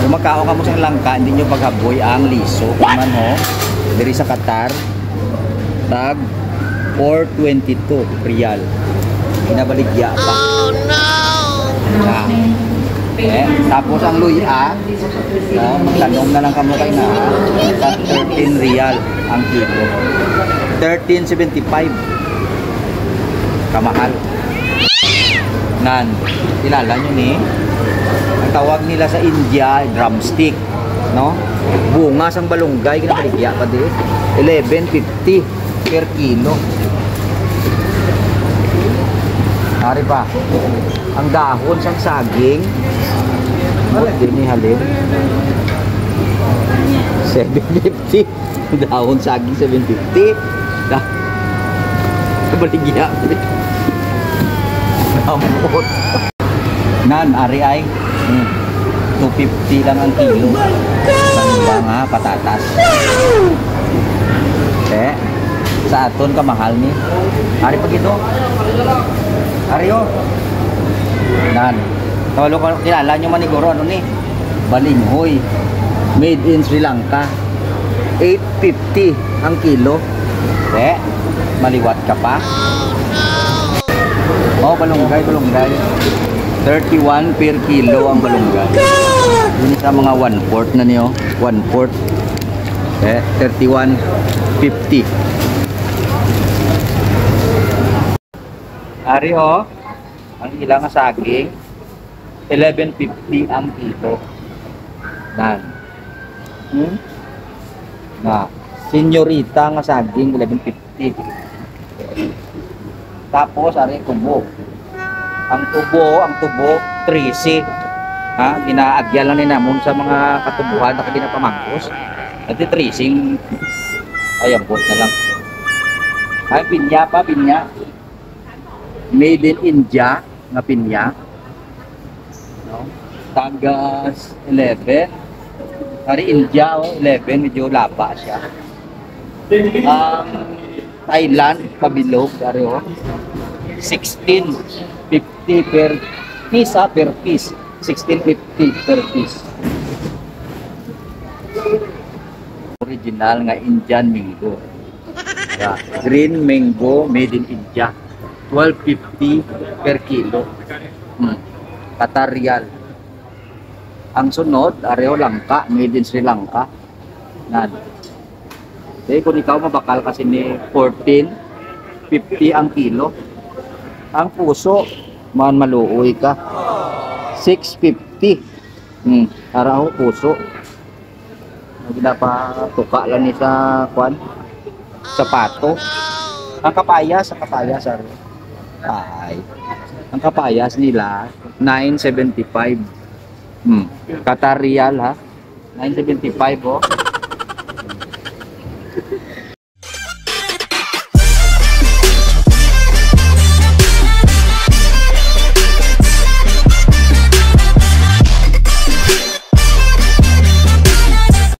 Kung makao ka mo sa langka, hindi nyo paghaboy ang liso. Naman ho, diri sa Qatar, tag 422 real. Binabaligya pa. Oh no! Tapos ang luya, magtanong na lang kamo kay na, tag 13 real ang kilo. 13.75. Kamahal. Nan, kilala nyo ni? Ang tawag nila sa India, drumstick, no? Bunga sang balunggay, kinabaligya pa di. 11.50 per kilo. Hari pa. Ang dahon sang saging, din ni halin. 7.50. Dahon saging 7.50. Baligya. Amot. Nan, ari ay 250 lang ang kilo. Sandang ha, patatas. Sa aton kamahal ni. Ari pag ito. Ari o. Nan. Tawalo ko, kilala nyo maniguro, ano ni? Balinghoy. Made in Sri Lanka. 8.50 ang kilo. Maliwat ka pa. Oh, balunggay. 31 per kilo ang balunggay. Yun sa mga 1/4 na niyo. 1/4. 31.50. Ari ho, ang ilang saging 11.50 ang kilo. Nan. Na, senyorita nga saging 11.50. Tapos ari tubo. Ang tubo 13. Ha, ginaagyan lang ni namon sa mga katubuhan na ginapamangkos. At tracing ay abot na lang. Ay pinya. Made in India nga pinya. No? Tagas 11. Hari India 11, medyo lapa siya. Thailand pabilog ari 16.50 per piece per piece. 16.50 per piece. Original nga Indian mango. Green mango made in India. 12.50 per kilo. Qatar Riyal. Ang sunod, areo langka, made in Sri Lanka. Nan. Kung ikaw mabakal kasi ni 14.50 ang kilo. Ang puso, man maluoy ka. 6.50. Araw puso. Ginapatuka lang ni sa kwan. Sapato. Ang kapayas, ay. Ang kapayas nila 9.75. Qatar Riyal ha. 9.75 oh.